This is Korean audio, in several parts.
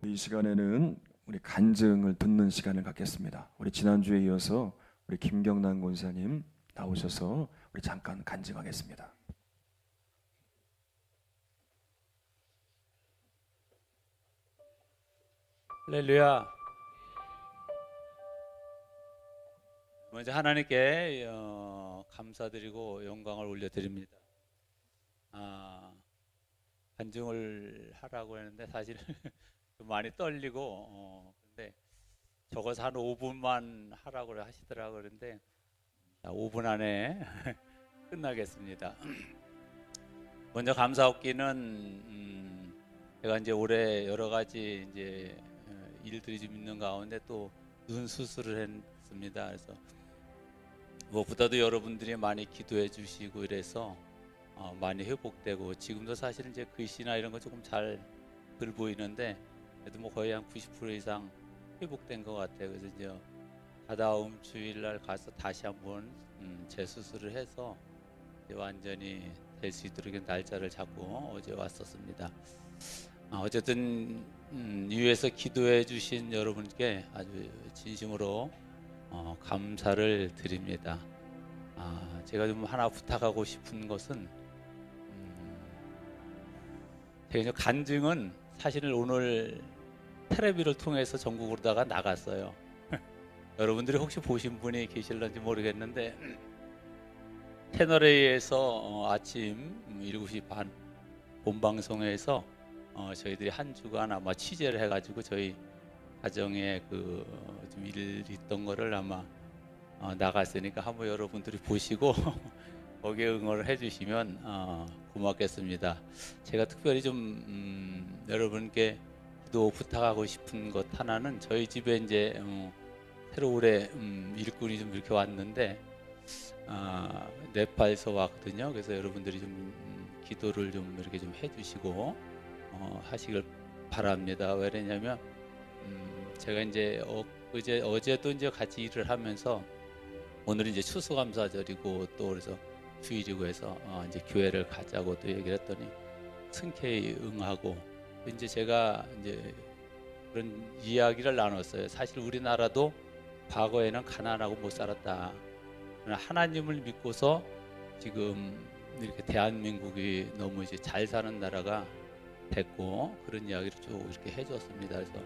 이 시간에는 우리 간증을 듣는 시간을 갖겠습니다. 우리 지난주에 이어서 우리 김경란 권사님 나오셔서 우리 잠깐 간증하겠습니다. 할렐루야. 먼저 하나님께 감사드리고 영광을 올려드립니다. 간증을 하라고 했는데 사실 좀 많이 떨리고 근데 적어서 한 5분만 하라고 하시더라고요. 그런데 5분 안에 끝나겠습니다. 먼저 감사하기는 제가 이제 올해 여러 가지 이제 일들이 좀 있는 가운데 또 눈 수술을 했습니다. 그래서 무엇보다도 여러분들이 많이 기도해 주시고 이래서 많이 회복되고, 지금도 사실은 이제 글씨나 이런 거 조금 잘 덜 보이는데 그래도 뭐 거의 한 90% 이상 회복된 것 같아요. 그래서 이제 다다음 주일날 가서 다시 한번 재수술을 해서 이제 완전히 될 수 있도록 날짜를 잡고 어제 왔었습니다. 어쨌든 위에서 기도해 주신 여러분께 아주 진심으로 감사를 드립니다. 제가 좀 하나 부탁하고 싶은 것은, 제가 간증은 사실은 오늘 텔레비를 통해서 전국으로다가 나갔어요. 여러분들이 혹시 보신 분이 계실런지 모르겠는데 채널A에서 아침 7시 반 본방송에서 저희들이 한 주간 아마 취재를 해가지고 저희 가정에 좀 일 있던 거를 아마 나갔으니까 한번 여러분들이 보시고 거기에 응원을 해주시면 고맙겠습니다. 제가 특별히 좀 여러분께 기도 부탁하고 싶은 것 하나는, 저희 집에 이제 새로 올해 일꾼이 좀 이렇게 왔는데 네팔에서 왔거든요. 그래서 여러분들이 좀 기도를 좀 이렇게 좀 해주시고 하시길 바랍니다. 왜냐면 제가 이제 어제도 이제 같이 일을 하면서, 오늘은 이제 추수감사절이고 또 그래서 주일이고 해서 이제 교회를 가자고 또 얘기를 했더니 흔쾌히 응하고, 이제 제가 이제 그런 이야기를 나눴어요. 사실 우리나라도 과거에는 가난하고 못 살았다. 그러나 하나님을 믿고서 지금 이렇게 대한민국이 너무 이제 잘 사는 나라가 됐고, 그런 이야기를 쭉 이렇게 해줬습니다. 그래서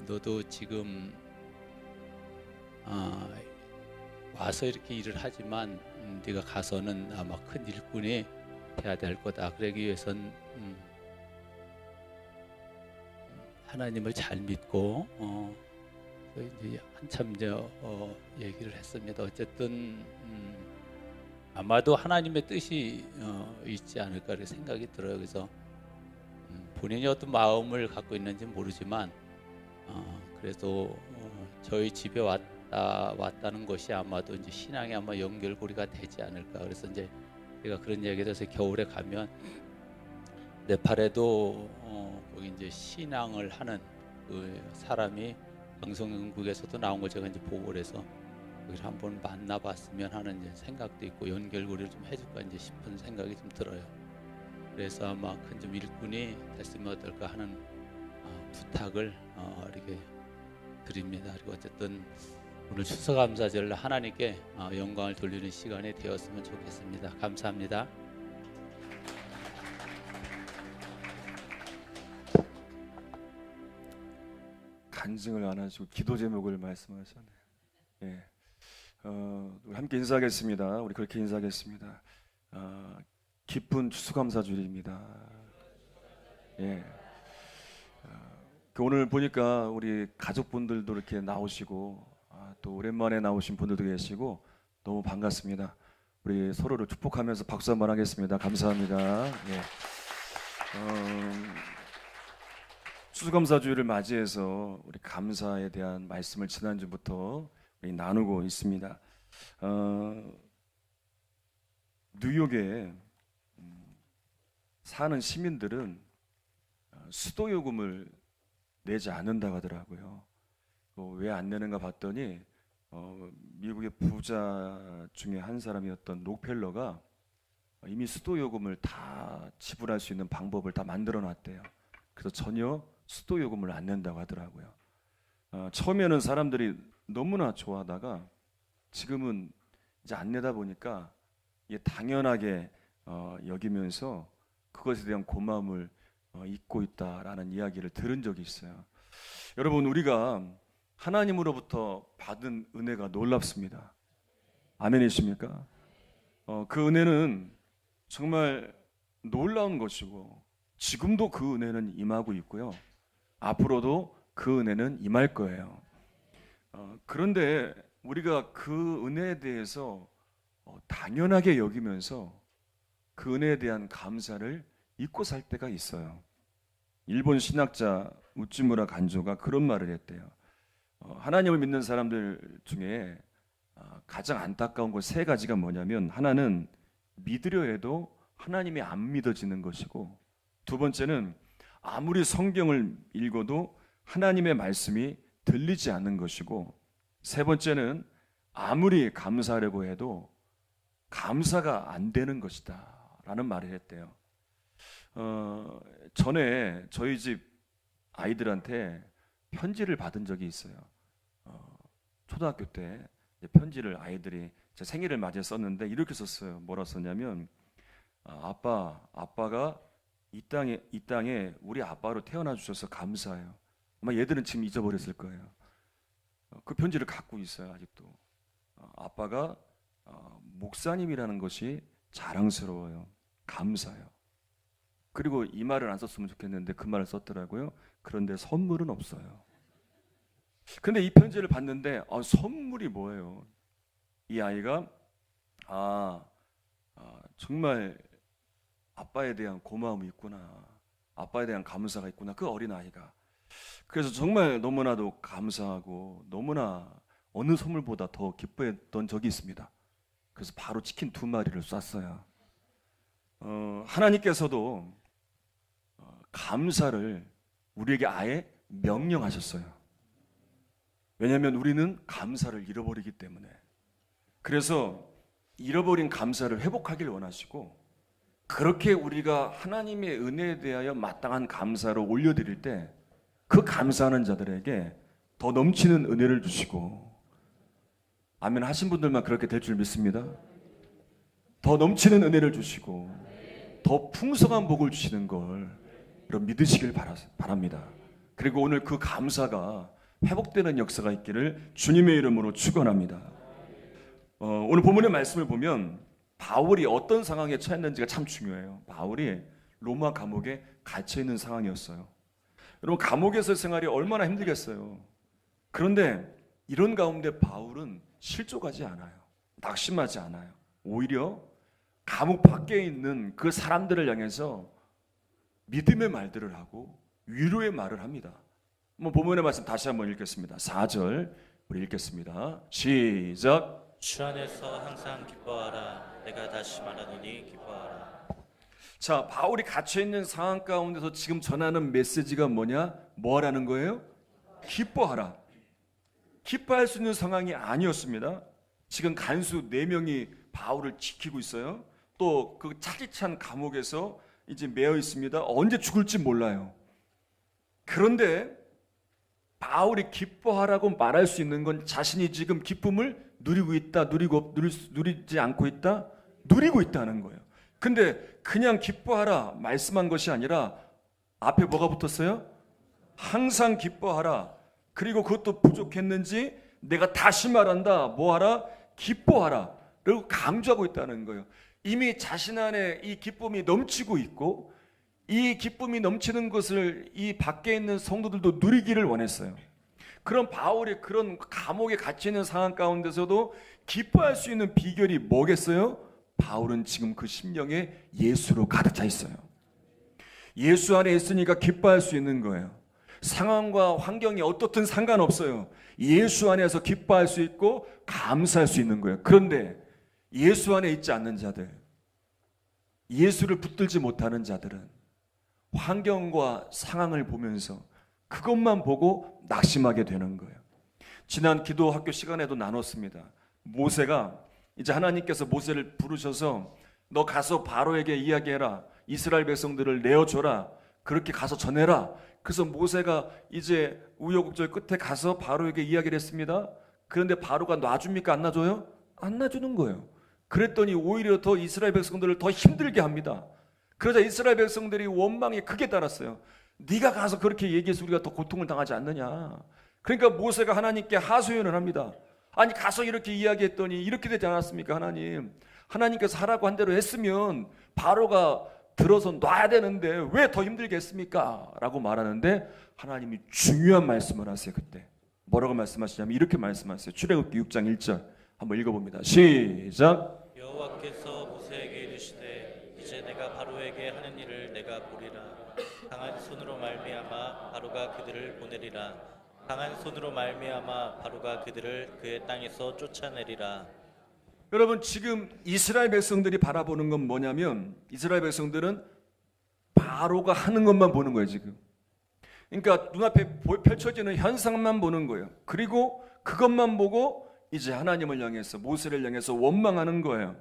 너도 지금 와서 이렇게 일을 하지만 네가 가서는 아마 큰 일꾼이 돼야 될 거다. 그러기 위해선 하나님을 잘 믿고 이제 한참 이제 얘기를 했습니다. 어쨌든 아마도 하나님의 뜻이 있지 않을까 이렇게 생각이 들어요. 그래서 본인이 어떤 마음을 갖고 있는지 모르지만 그래도 저희 집에 왔다는 것이 아마도 이제 신앙의 아마 연결고리가 되지 않을까. 그래서 이제 제가 그런 얘기를 해서 겨울에 가면 네팔에도 거기 이제 신앙을 하는 그 사람이 방송국에서도 나온 걸 제가 이제 보고를 해서 거기를 한번 만나봤으면 하는 이제 생각도 있고, 연결고리를 좀 해줄까 이제 싶은 생각이 좀 들어요. 그래서 아마 큰 좀 일꾼이 됐으면 어떨까 하는 부탁을 이렇게 드립니다. 그리고 어쨌든 오늘 추수감사절 하나님께 영광을 돌리는 시간이 되었으면 좋겠습니다. 감사합니다. 간증을 안 하시고 기도 제목을 말씀하셨네요. 예. 우리 함께 인사하겠습니다. 우리 그렇게 인사하겠습니다. 기쁜 추수감사주일입니다. 예. 오늘 보니까 우리 가족분들도 이렇게 나오시고 또 오랜만에 나오신 분들도 계시고 너무 반갑습니다. 우리 서로를 축복하면서 박수 한번 하겠습니다. 감사합니다. 예. 추수감사주일을 맞이해서 우리 감사에 대한 말씀을 지난주부터 우리 나누고 있습니다. 뉴욕에 사는 시민들은 수도요금을 내지 않는다고 하더라고요. 왜 안 내는가 봤더니 미국의 부자 중에 한 사람이었던 록펠러가 이미 수도요금을 다 지불할 수 있는 방법을 다 만들어 놨대요. 그래서 전혀 수도 요금을 안 낸다고 하더라고요. 처음에는 사람들이 너무나 좋아하다가 지금은 이제 안 내다 보니까 이게 당연하게 여기면서 그것에 대한 고마움을 잊고 있다라는 이야기를 들은 적이 있어요. 여러분, 우리가 하나님으로부터 받은 은혜가 놀랍습니다. 아멘이십니까? 그 은혜는 정말 놀라운 것이고 지금도 그 은혜는 임하고 있고요. 앞으로도 그 은혜는 임할 거예요. 그런데 우리가 그 은혜에 대해서 당연하게 여기면서 그 은혜에 대한 감사를 잊고 살 때가 있어요. 일본 신학자 우찌무라 간조가 그런 말을 했대요. 하나님을 믿는 사람들 중에 가장 안타까운 것 세 가지가 뭐냐면, 하나는 믿으려 해도 하나님이 안 믿어지는 것이고, 두 번째는 아무리 성경을 읽어도 하나님의 말씀이 들리지 않는 것이고, 세 번째는 아무리 감사하려고 해도 감사가 안 되는 것이다 라는 말을 했대요. 전에 저희 집 아이들한테 편지를 받은 적이 있어요. 초등학교 때 편지를 아이들이 제 생일을 맞이해 썼는데 이렇게 썼어요. 뭐라 썼냐면, 아빠가 이 땅에 우리 아빠로 태어나 주셔서 감사해요. 아마 얘들은 지금 잊어버렸을 거예요. 그 편지를 갖고 있어요, 아직도. 아빠가 목사님이라는 것이 자랑스러워요. 감사해요. 그리고 이 말을 안 썼으면 좋겠는데 그 말을 썼더라고요. 그런데 선물은 없어요. 근데 이 편지를 봤는데 선물이 뭐예요? 이 아이가 정말 아빠에 대한 고마움이 있구나, 아빠에 대한 감사가 있구나, 그 어린 아이가. 그래서 정말 너무나도 감사하고 너무나 어느 선물보다 더 기뻐했던 적이 있습니다. 그래서 바로 치킨 2마리를 쐈어요. 하나님께서도 감사를 우리에게 아예 명령하셨어요. 왜냐하면 우리는 감사를 잃어버리기 때문에. 그래서 잃어버린 감사를 회복하길 원하시고, 그렇게 우리가 하나님의 은혜에 대하여 마땅한 감사로 올려드릴 때 그 감사하는 자들에게 더 넘치는 은혜를 주시고, 아멘 하신 분들만 그렇게 될 줄 믿습니다. 더 넘치는 은혜를 주시고 더 풍성한 복을 주시는 걸 여러분 믿으시길 바랍니다. 그리고 오늘 그 감사가 회복되는 역사가 있기를 주님의 이름으로 축원합니다. 오늘 본문의 말씀을 보면 바울이 어떤 상황에 처했는지가 참 중요해요. 바울이 로마 감옥에 갇혀 있는 상황이었어요. 여러분, 감옥에서 생활이 얼마나 힘들겠어요. 그런데 이런 가운데 바울은 실족하지 않아요. 낙심하지 않아요. 오히려 감옥 밖에 있는 그 사람들을 향해서 믿음의 말들을 하고 위로의 말을 합니다. 본문의 말씀 다시 한번 읽겠습니다. 4절 우리 읽겠습니다. 시작. 주 안에서 항상 기뻐하라. 내가 다시 말하노니 기뻐하라. 자, 바울이 갇혀 있는 상황 가운데서 지금 전하는 메시지가 뭐냐? 뭐 하라는 거예요? 기뻐하라. 기뻐할 수 있는 상황이 아니었습니다. 지금 간수 4명이 바울을 지키고 있어요. 또 그 차디찬 감옥에서 이제 매여 있습니다. 언제 죽을지 몰라요. 그런데 바울이 기뻐하라고 말할 수 있는 건 자신이 지금 기쁨을 누리고 있다, 누리지 않고 있다, 누리고 있다는 거예요. 근데 그냥 기뻐하라 말씀한 것이 아니라 앞에 뭐가 붙었어요? 항상 기뻐하라. 그리고 그것도 부족했는지 내가 다시 말한다. 뭐하라? 기뻐하라. 라고 강조하고 있다는 거예요. 이미 자신 안에 이 기쁨이 넘치고 있고, 이 기쁨이 넘치는 것을 이 밖에 있는 성도들도 누리기를 원했어요. 그런 바울이 그런 감옥에 갇혀 있는 상황 가운데서도 기뻐할 수 있는 비결이 뭐겠어요? 바울은 지금 그 심령에 예수로 가득 차 있어요. 예수 안에 있으니까 기뻐할 수 있는 거예요. 상황과 환경이 어떻든 상관없어요. 예수 안에서 기뻐할 수 있고 감사할 수 있는 거예요. 그런데 예수 안에 있지 않는 자들, 예수를 붙들지 못하는 자들은 환경과 상황을 보면서 그것만 보고 낙심하게 되는 거예요. 지난 기도 학교 시간에도 나눴습니다. 모세가 이제 하나님께서 모세를 부르셔서 너 가서 바로에게 이야기해라. 이스라엘 백성들을 내어줘라. 그렇게 가서 전해라. 그래서 모세가 이제 우여곡절 끝에 가서 바로에게 이야기를 했습니다. 그런데 바로가 놔줍니까? 안 놔줘요? 안 놔주는 거예요. 그랬더니 오히려 더 이스라엘 백성들을 더 힘들게 합니다. 그러자 이스라엘 백성들이 원망에 크게 따랐어요. 네가 가서 그렇게 얘기해서 우리가 더 고통을 당하지 않느냐. 그러니까 모세가 하나님께 하소연을 합니다. 아니 가서 이렇게 이야기했더니 이렇게 되지 않았습니까? 하나님께서 하라고 한 대로 했으면 바로가 들어서 놔야 되는데 왜 더 힘들게 했습니까? 라고 말하는데 하나님이 중요한 말씀을 하세요. 그때 뭐라고 말씀하시냐면 이렇게 말씀하세요. 출애굽기 6장 1절 한번 읽어봅니다. 시작. 여호와께서 모세에게 이르시되 이제 내가 바로에게 하는 일을 내가 보리라. 강한 손으로 말미암아 바로가 그들을 보내리라. 강한 손으로 말미암아 바로가 그들을 그의 땅에서 쫓아내리라. 여러분 지금 이스라엘 백성들이 바라보는 건 뭐냐면 이스라엘 백성들은 바로가 하는 것만 보는 거예요 지금. 그러니까 눈앞에 펼쳐지는 현상만 보는 거예요. 그리고 그것만 보고 이제 하나님을 향해서 모세를 향해서 원망하는 거예요.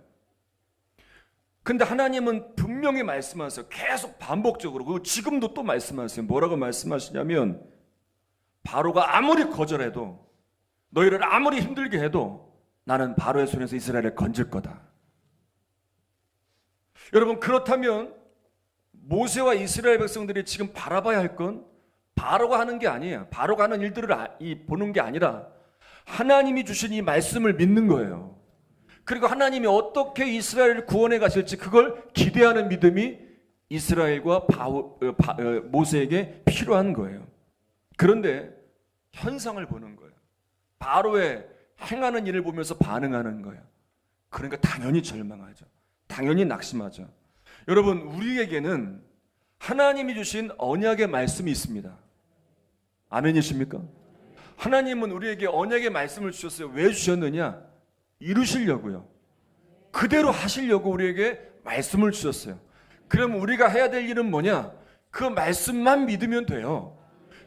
근데 하나님은 분명히 말씀하세요. 계속 반복적으로. 그리고 지금도 또 말씀하세요. 뭐라고 말씀하시냐면 바로가 아무리 거절해도 너희를 아무리 힘들게 해도 나는 바로의 손에서 이스라엘을 건질 거다. 여러분 그렇다면 모세와 이스라엘 백성들이 지금 바라봐야 할 건 바로가 하는 게 아니에요. 바로가 하는 일들을 보는 게 아니라 하나님이 주신 이 말씀을 믿는 거예요. 그리고 하나님이 어떻게 이스라엘을 구원해 가실지 그걸 기대하는 믿음이 이스라엘과 모세에게 필요한 거예요. 그런데 현상을 보는 거예요. 바로의 행하는 일을 보면서 반응하는 거예요. 그러니까 당연히 절망하죠. 당연히 낙심하죠. 여러분 우리에게는 하나님이 주신 언약의 말씀이 있습니다. 아멘이십니까? 하나님은 우리에게 언약의 말씀을 주셨어요. 왜 주셨느냐? 이루시려고요. 그대로 하시려고 우리에게 말씀을 주셨어요. 그럼 우리가 해야 될 일은 뭐냐? 그 말씀만 믿으면 돼요.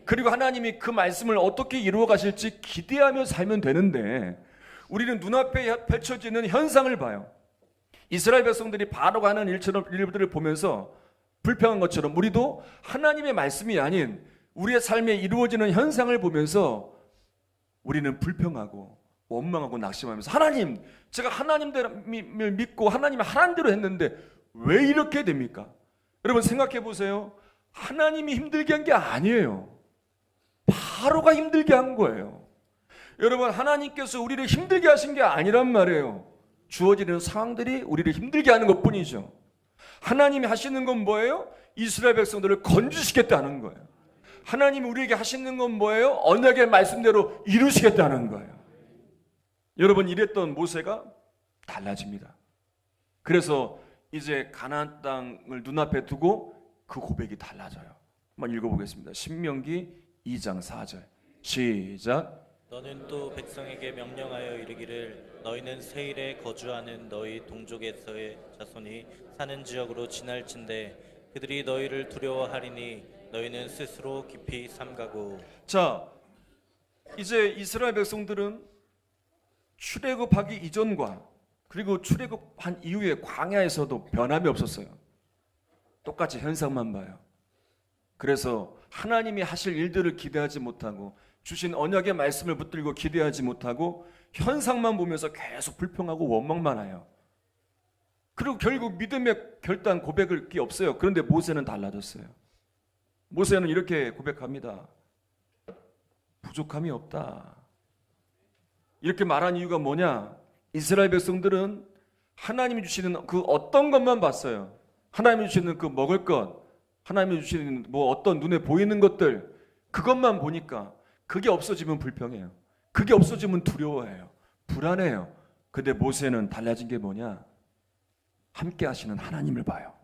그리고 하나님이 그 말씀을 어떻게 이루어 가실지 기대하며 살면 되는데 우리는 눈앞에 펼쳐지는 현상을 봐요. 이스라엘 백성들이 바로가 하는 일들을 보면서 불평한 것처럼 우리도 하나님의 말씀이 아닌 우리의 삶에 이루어지는 현상을 보면서 우리는 불평하고 원망하고 낙심하면서 하나님, 제가 하나님을 믿고 하나님이 하라는 대로 했는데 왜 이렇게 됩니까? 여러분 생각해 보세요. 하나님이 힘들게 한 게 아니에요. 바로가 힘들게 한 거예요. 여러분 하나님께서 우리를 힘들게 하신 게 아니란 말이에요. 주어지는 상황들이 우리를 힘들게 하는 것뿐이죠. 하나님이 하시는 건 뭐예요? 이스라엘 백성들을 건지시겠다는 거예요. 하나님이 우리에게 하시는 건 뭐예요? 언약의 말씀대로 이루시겠다는 거예요. 여러분 이랬던 모세가 달라집니다. 그래서 이제 가나안 땅을 눈앞에 두고 그 고백이 달라져요. 한번 읽어보겠습니다. 신명기 2장 4절 시작. 너는 또 백성에게 명령하여 이르기를 너희는 세일에 거주하는 너희 동족에서의 자손이 사는 지역으로 지날진대 그들이 너희를 두려워하리니 너희는 스스로 깊이 삼가고. 자, 이제 이스라엘 백성들은 출애굽하기 이전과 그리고 출애굽한 이후에 광야에서도 변함이 없었어요. 똑같이 현상만 봐요. 그래서 하나님이 하실 일들을 기대하지 못하고 주신 언약의 말씀을 붙들고 기대하지 못하고 현상만 보면서 계속 불평하고 원망만 해요. 그리고 결국 믿음의 결단 고백을 게 없어요. 그런데 모세는 달라졌어요. 모세는 이렇게 고백합니다. 부족함이 없다. 이렇게 말한 이유가 뭐냐? 이스라엘 백성들은 하나님이 주시는 그 어떤 것만 봤어요. 하나님이 주시는 그 먹을 것, 하나님이 주시는 뭐 어떤 눈에 보이는 것들, 그것만 보니까 그게 없어지면 불평해요. 그게 없어지면 두려워해요. 불안해요. 근데 모세는 달라진 게 뭐냐? 함께 하시는 하나님을 봐요.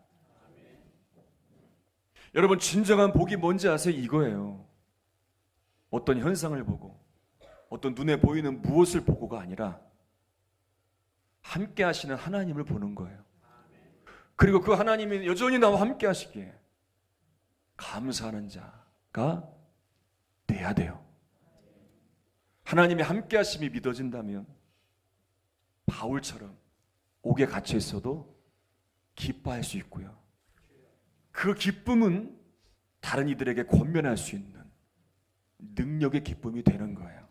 여러분 진정한 복이 뭔지 아세요? 이거예요. 어떤 현상을 보고 어떤 눈에 보이는 무엇을 보고가 아니라 함께 하시는 하나님을 보는 거예요. 그리고 그 하나님이 여전히 나와 함께 하시기에 감사하는 자가 돼야 돼요. 하나님의 함께 하심이 믿어진다면 바울처럼 옥에 갇혀 있어도 기뻐할 수 있고요. 그 기쁨은 다른 이들에게 권면할 수 있는 능력의 기쁨이 되는 거예요.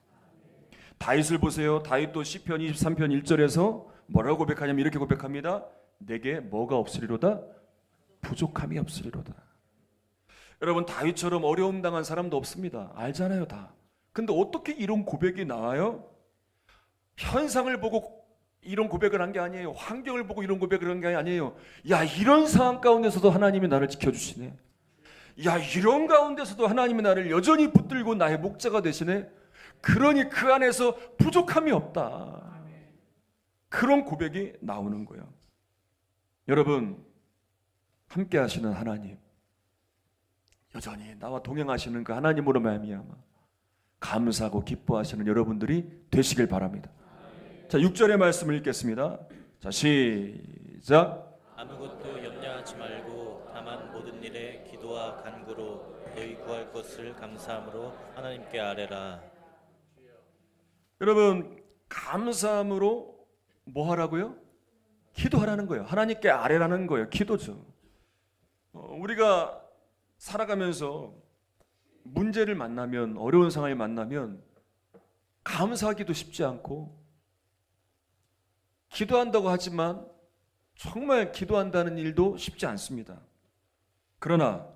다윗을 보세요. 다윗도 시편 23편 1절에서 뭐라고 고백하냐면 이렇게 고백합니다. 내게 뭐가 없으리로다? 부족함이 없으리로다. 여러분, 다윗처럼 어려움 당한 사람도 없습니다. 알잖아요, 다. 근데 어떻게 이런 고백이 나와요? 현상을 보고 이런 고백을 한 게 아니에요. 환경을 보고 이런 고백을 한 게 아니에요. 야, 이런 상황 가운데서도 하나님이 나를 지켜주시네. 야, 이런 가운데서도 하나님이 나를 여전히 붙들고 나의 목자가 되시네. 그러니 그 안에서 부족함이 없다. 그런 고백이 나오는 거예요. 여러분, 함께 하시는 하나님, 여전히 나와 동행하시는 그 하나님으로 말미암아 감사하고 기뻐하시는 여러분들이 되시길 바랍니다. 자, 6절의 말씀을 읽겠습니다. 자, 시작. 아무것도 염려하지 말고 다만 모든 일에 기도와 간구로 너희 구할 것을 감사함으로 하나님께 아뢰라. 여러분, 감사함으로 뭐 하라고요? 기도하라는 거예요. 하나님께 아뢰라는 거예요. 기도죠. 우리가 살아가면서 문제를 만나면, 어려운 상황을 만나면 감사하기도 쉽지 않고, 기도한다고 하지만 정말 기도한다는 일도 쉽지 않습니다. 그러나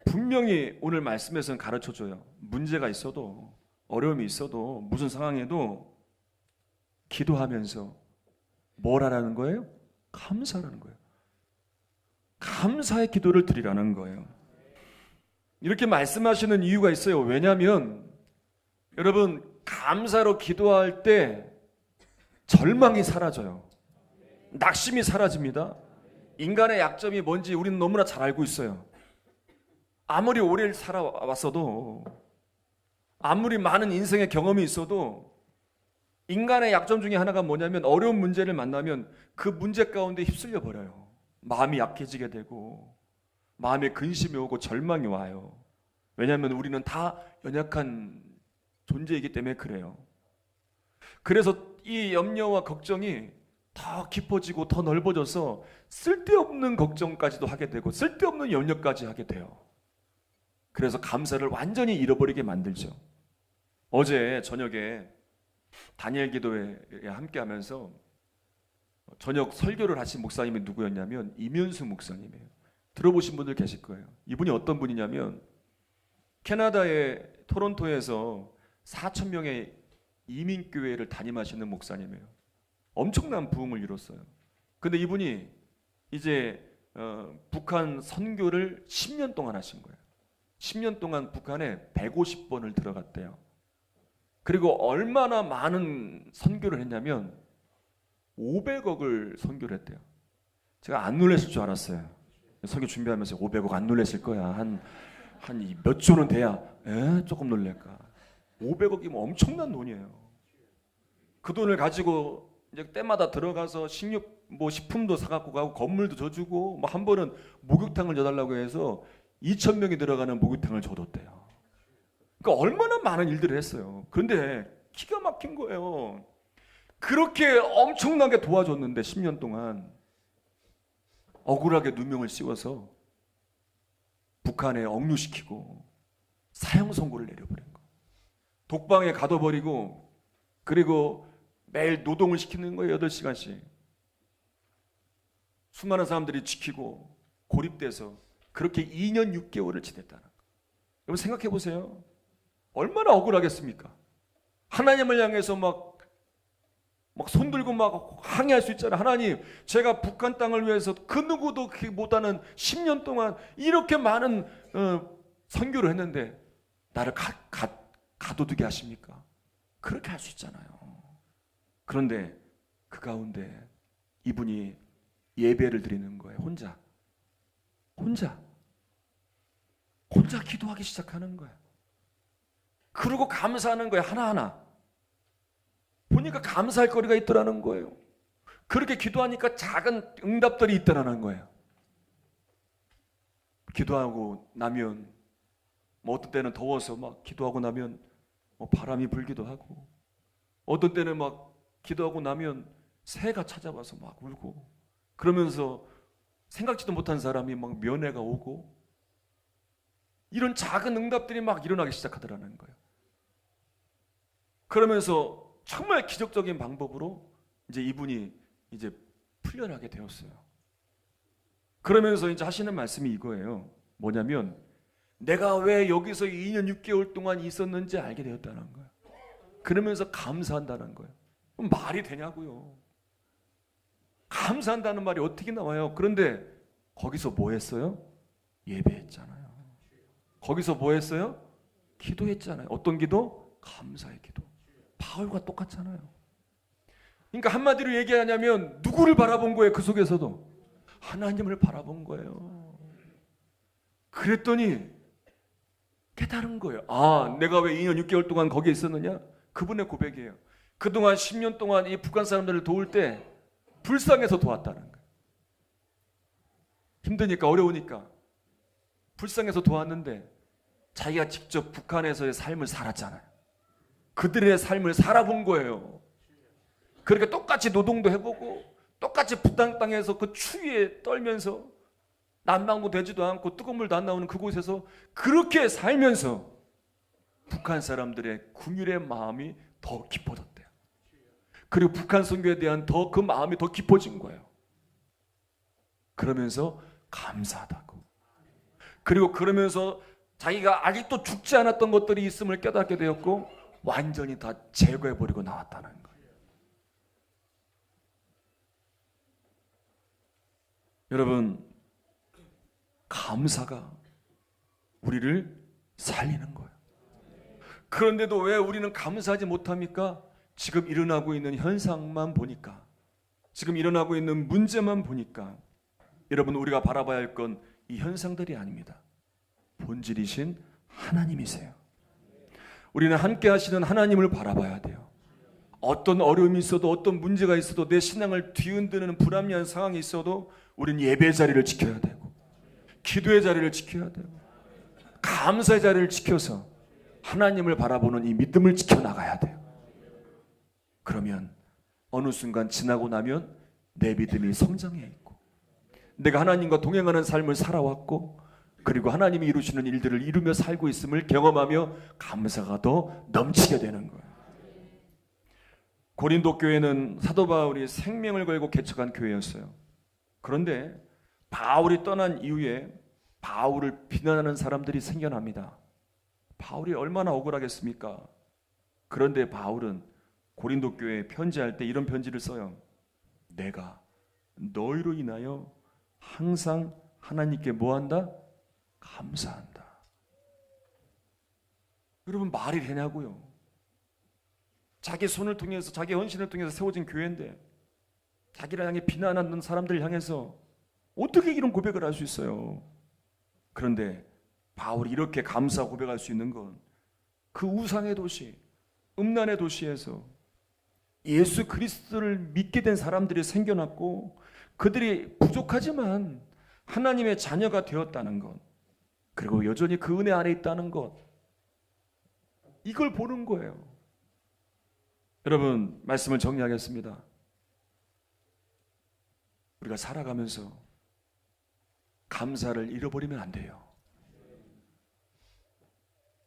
분명히 오늘 말씀에서는 가르쳐줘요. 문제가 있어도, 어려움이 있어도, 무슨 상황에도 기도하면서 뭘 하라는 거예요? 감사하라는 거예요. 감사의 기도를 드리라는 거예요. 이렇게 말씀하시는 이유가 있어요. 왜냐하면 여러분, 감사로 기도할 때 절망이 사라져요. 낙심이 사라집니다. 인간의 약점이 뭔지 우리는 너무나 잘 알고 있어요. 아무리 오래 살아왔어도, 아무리 많은 인생의 경험이 있어도 인간의 약점 중에 하나가 뭐냐면 어려운 문제를 만나면 그 문제 가운데 휩쓸려 버려요. 마음이 약해지게 되고 마음에 근심이 오고 절망이 와요. 왜냐하면 우리는 다 연약한 존재이기 때문에 그래요. 그래서 이 염려와 걱정이 더 깊어지고 더 넓어져서 쓸데없는 걱정까지도 하게 되고 쓸데없는 염려까지 하게 돼요. 그래서 감사를 완전히 잃어버리게 만들죠. 어제 저녁에 다니엘 기도회에 함께 하면서 저녁 설교를 하신 목사님이 누구였냐면 이면수 목사님이에요. 들어보신 분들 계실 거예요. 이분이 어떤 분이냐면 캐나다의 토론토에서 4,000명의 이민교회를 담임하시는 목사님이에요. 엄청난 부흥을 이뤘어요. 근데 이분이 이제 북한 선교를 10년 동안 하신 거예요. 10년 동안 북한에 150번을 들어갔대요. 그리고 얼마나 많은 선교를 했냐면 500억을 선교를 했대요. 제가 안 놀랐을 줄 알았어요. 선교 준비하면서 500억 안 놀랐을 거야. 한 몇 조는 돼야 조금 놀랄까. 500억이면 엄청난 돈이에요. 그 돈을 가지고 이제 때마다 들어가서 식품도 사갖고 가고 건물도 져주고 뭐 한 번은 목욕탕을 져달라고 해서 2,000명이 들어가는 목욕탕을 져뒀대요. 그러니까 얼마나 많은 일들을 했어요. 그런데 기가 막힌 거예요. 그렇게 엄청나게 도와줬는데 10년 동안 억울하게 누명을 씌워서 북한에 억류시키고 사형 선고를 내려버린 거예요. 독방에 가둬버리고 그리고 매일 노동을 시키는 거예요. 8시간씩. 수많은 사람들이 지키고 고립돼서 그렇게 2년 6개월을 지냈다는 거예요. 여러분 생각해 보세요. 얼마나 억울하겠습니까? 하나님을 향해서 막 손들고 막 항의할 수 있잖아요. 하나님, 제가 북한 땅을 위해서 그 누구도 못하는 10년 동안 이렇게 많은 선교를 했는데 나를 가둬두게 하십니까? 그렇게 할 수 있잖아요. 그런데 그 가운데 이분이 예배를 드리는 거예요. 혼자 기도하기 시작하는 거예요. 그리고 감사하는 거예요. 하나하나. 보니까 감사할 거리가 있더라는 거예요. 그렇게 기도하니까 작은 응답들이 있더라는 거예요. 기도하고 나면 뭐 어떤 때는 더워서 막 기도하고 나면 뭐 바람이 불기도 하고 어떤 때는 막 기도하고 나면 새가 찾아와서 막 울고 그러면서 생각지도 못한 사람이 막 면회가 오고 이런 작은 응답들이 막 일어나기 시작하더라는 거예요. 그러면서 정말 기적적인 방법으로 이제 이분이 이제 풀려나게 되었어요. 그러면서 이제 하시는 말씀이 이거예요. 뭐냐면 내가 왜 여기서 2년 6개월 동안 있었는지 알게 되었다는 거예요. 그러면서 감사한다는 거예요. 그럼 말이 되냐고요. 감사한다는 말이 어떻게 나와요? 그런데 거기서 뭐 했어요? 예배했잖아요. 거기서 뭐 했어요? 기도했잖아요. 어떤 기도? 감사의 기도. 바울과 똑같잖아요. 그러니까 한마디로 얘기하냐면 누구를 바라본 거예요? 그 속에서도 하나님을 바라본 거예요. 그랬더니 깨달은 거예요. 아, 내가 왜 2년 6개월 동안 거기에 있었느냐? 그분의 고백이에요. 그동안 10년 동안 이 북한 사람들을 도울 때 불쌍해서 도왔다는 거예요. 힘드니까 어려우니까 불쌍해서 도왔는데 자기가 직접 북한에서의 삶을 살았잖아요. 그들의 삶을 살아본 거예요. 그러니까 똑같이 노동도 해보고 똑같이 북한 땅에서 그 추위에 떨면서 난방도 되지도 않고 뜨거운 물도 안 나오는 그곳에서 그렇게 살면서 북한 사람들의 긍휼의 마음이 더 깊어졌대요. 그리고 북한 선교에 대한 그 마음이 더 깊어진 거예요. 그러면서 감사하다고. 그리고 그러면서 자기가 아직도 죽지 않았던 것들이 있음을 깨닫게 되었고 완전히 다 제거해버리고 나왔다는 거예요. 여러분, 감사가 우리를 살리는 거예요. 그런데도 왜 우리는 감사하지 못합니까? 지금 일어나고 있는 현상만 보니까, 지금 일어나고 있는 문제만 보니까 여러분, 우리가 바라봐야 할 건 이 현상들이 아닙니다. 본질이신 하나님이세요. 우리는 함께 하시는 하나님을 바라봐야 돼요. 어떤 어려움이 있어도 어떤 문제가 있어도 내 신앙을 뒤흔드는 불합리한 상황이 있어도 우리는 예배 자리를 지켜야 되고 기도의 자리를 지켜야 되고 감사의 자리를 지켜서 하나님을 바라보는 이 믿음을 지켜나가야 돼요. 그러면 어느 순간 지나고 나면 내 믿음이 성장해 있고 내가 하나님과 동행하는 삶을 살아왔고 그리고 하나님이 이루시는 일들을 이루며 살고 있음을 경험하며 감사가 더 넘치게 되는 거예요. 고린도 교회는 사도 바울이 생명을 걸고 개척한 교회였어요. 그런데 바울이 떠난 이후에 바울을 비난하는 사람들이 생겨납니다. 바울이 얼마나 억울하겠습니까? 그런데 바울은 고린도 교회에 편지할 때 이런 편지를 써요. 내가 너희로 인하여 항상 하나님께 뭐한다? 감사한다. 여러분, 말이 되냐고요? 자기 손을 통해서 자기 헌신을 통해서 세워진 교회인데 자기를 향해 비난하는 사람들을 향해서 어떻게 이런 고백을 할 수 있어요? 그런데 바울이 이렇게 감사 고백할 수 있는 건 그 우상의 도시, 음란의 도시에서 예수 그리스도를 믿게 된 사람들이 생겨났고 그들이 부족하지만 하나님의 자녀가 되었다는 것, 그리고 여전히 그 은혜 안에 있다는 것, 이걸 보는 거예요. 여러분, 말씀을 정리하겠습니다. 우리가 살아가면서 감사를 잃어버리면 안 돼요.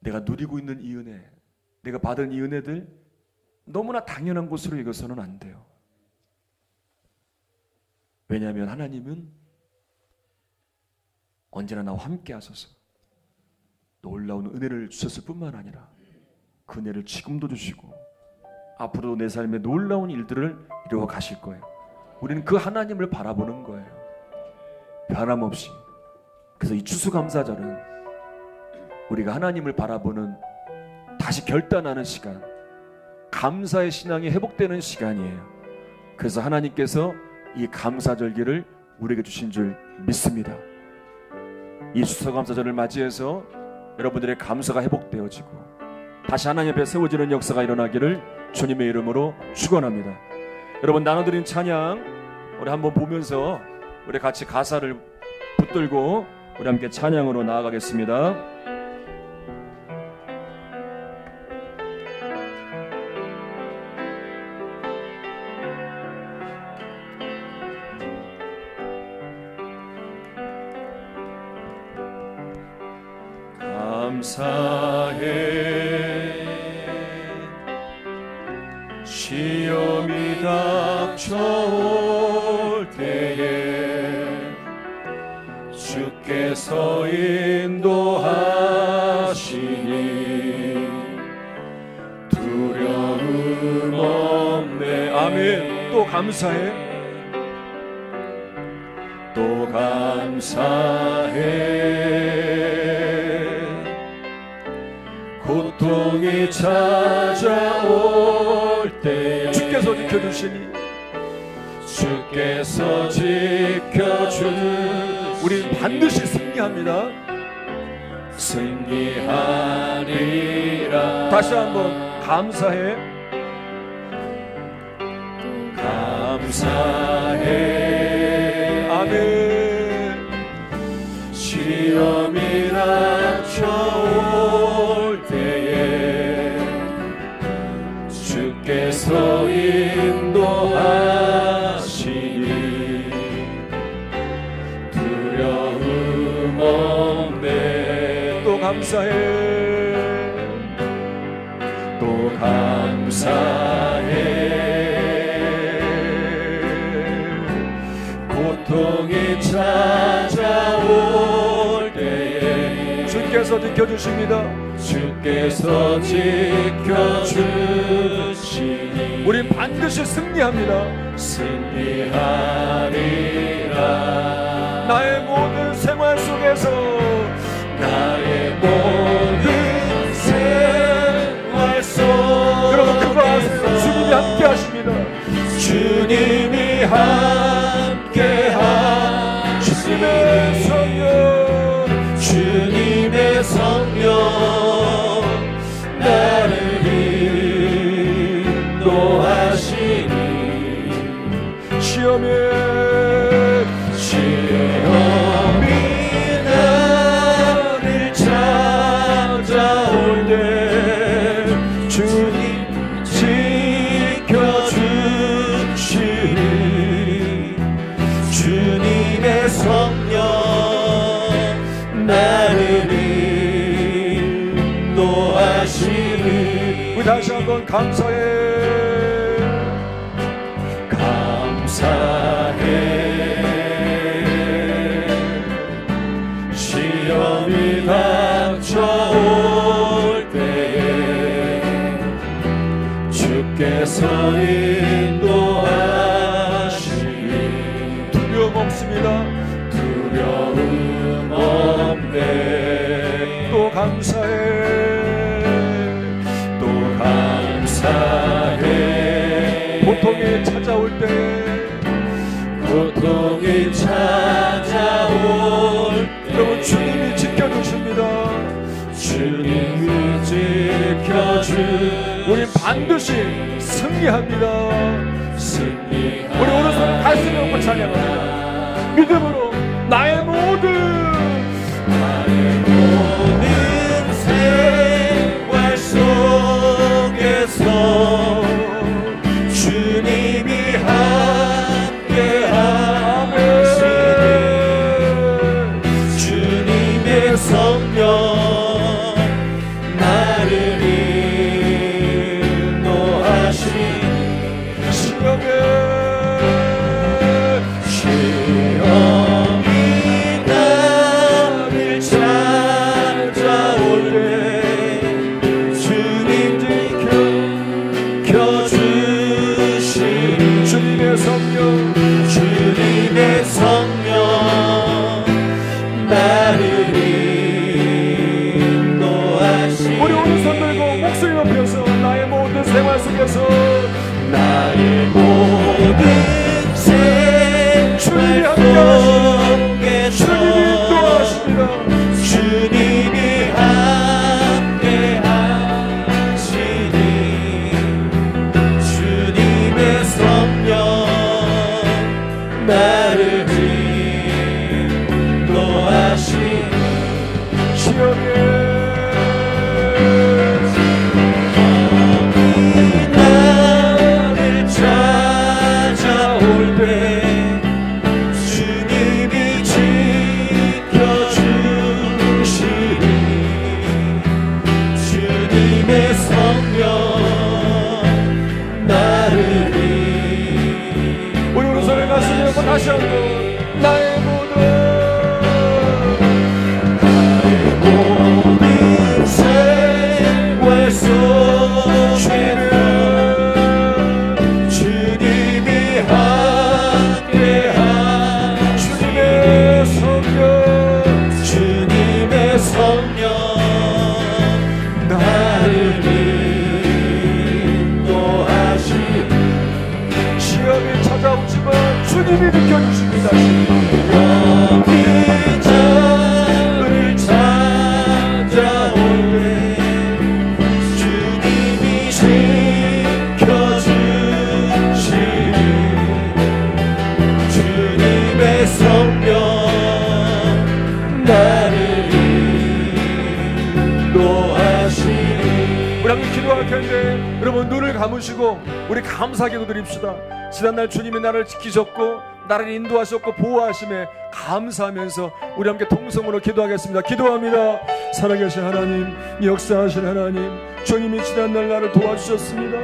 내가 누리고 있는 이 은혜, 내가 받은 이 은혜들 너무나 당연한 것으로 여겨서는 안 돼요. 왜냐하면 하나님은 언제나 나와 함께 하셔서 놀라운 은혜를 주셨을 뿐만 아니라 그 은혜를 지금도 주시고 앞으로도 내 삶에 놀라운 일들을 이루어 가실 거예요. 우리는 그 하나님을 바라보는 거예요. 변함없이. 그래서 이 추수감사절은 우리가 하나님을 바라보는 다시 결단하는 시간, 감사의 신앙이 회복되는 시간이에요. 그래서 하나님께서 이 감사절기를 우리에게 주신 줄 믿습니다. 이 추수감사절을 맞이해서 여러분들의 감사가 회복되어지고 다시 하나님 앞에 세워지는 역사가 일어나기를 주님의 이름으로 축원합니다. 여러분, 나눠드린 찬양 우리 한번 보면서 우리 같이 가사를 붙들고 우리 함께 찬양으로 나아가겠습니다. 감사해. 시험이 닥쳐올 때에 주께서 인도하시니 두려움 없네. 아멘. 또 감사해. 또 감사해. 고통이 찾아올 때 주께서 지켜주시니 주께서 지켜주시니 우리 반드시 승리합니다. 승리하리라. 다시 한번 감사해. 감사해. 아멘. 시험이 닥쳐올 때에 주께서 인도하시니 두려움 없네. 또 감사해. 또 감사해. 고통이 찾아올 때에 주께서 지켜주십니다. 주께서 지켜주시니 우린 반드시 승리합니다. 승리하리라. 나의 모든 생활 속에서 나의 모든 생활 속에서 여러분 그거 아세요? 주님이 함께 하십니다. 주님이 함께 하시니 주님의 성령 나를 인도하시니 시험이 나를 찾아올 때 주님 지켜주시니 주님의 성령 나를 인도하시니 우리 다시 한번 감사해. 감사해. 시험이 닥쳐올 때에 주께서 인도하시니 두려움 없습니다. 두려움 없네. 또 감사해. 또 감사해. 고통이 찾아올 때 고통이 찾아올 때 여러분 주님이 지켜주십니다. 주님이 지켜주 우린 반드시 승리합니다. 승리합니다. 우리 오른손을 가슴에 놓고 찬양합니다. 믿음으로 나의 모든 생활 속에서 주님이 함께 하시니 주님의 성령 나를 인도하시니 시험이 나를 찾아올 때 주님 지켜주시니 주님의 성령 주님의 성령 나를 인도하시니 우리 오른손 들고 목소리 높여서 나의 모든 생활 속에서 나의 모든 생활 속에 주님이 인도하십니다. 주님이 함께 하시니 주님의 성령 나를 인도하시니 시험에 나를 다시 한번 나의 모든 생활 속에서 주님이 함께한 주님의 성령 나를 인도하시니 시험이 찾아오지만 주님이 느껴주십니다. 여기 잠을 찾아올 때 주님이 지켜주시니 주님의 성령 나를 인도하시니. 우리 함께 기도할 텐데 여러분 눈을 감으시고 우리 감사 기도 드립시다. 지난날 주님이 나를 지키셨고 나를 인도하셨고 보호하심에 감사하면서 우리 함께 통성으로 기도하겠습니다. 기도합니다. 살아계신 하나님, 역사하신 하나님, 주님이 지난날 나를 도와주셨습니다.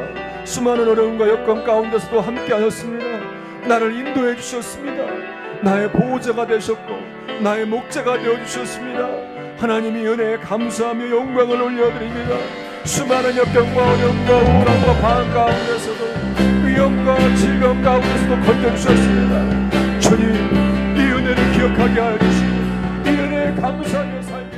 수많은 어려움과 여건 가운데서도 함께 하셨습니다. 나를 인도해 주셨습니다. 나의 보호자가 되셨고 나의 목자가 되어주셨습니다. 하나님이 은혜에 감사하며 영광을 올려드립니다. 수많은 역경과 어려움과 우울함과 방황 가운데서도 위험과 질병 가운데서도 건져주셨습니다. 주님, 이 은혜를 기억하게 하시고 이 은혜에 감사하며 살게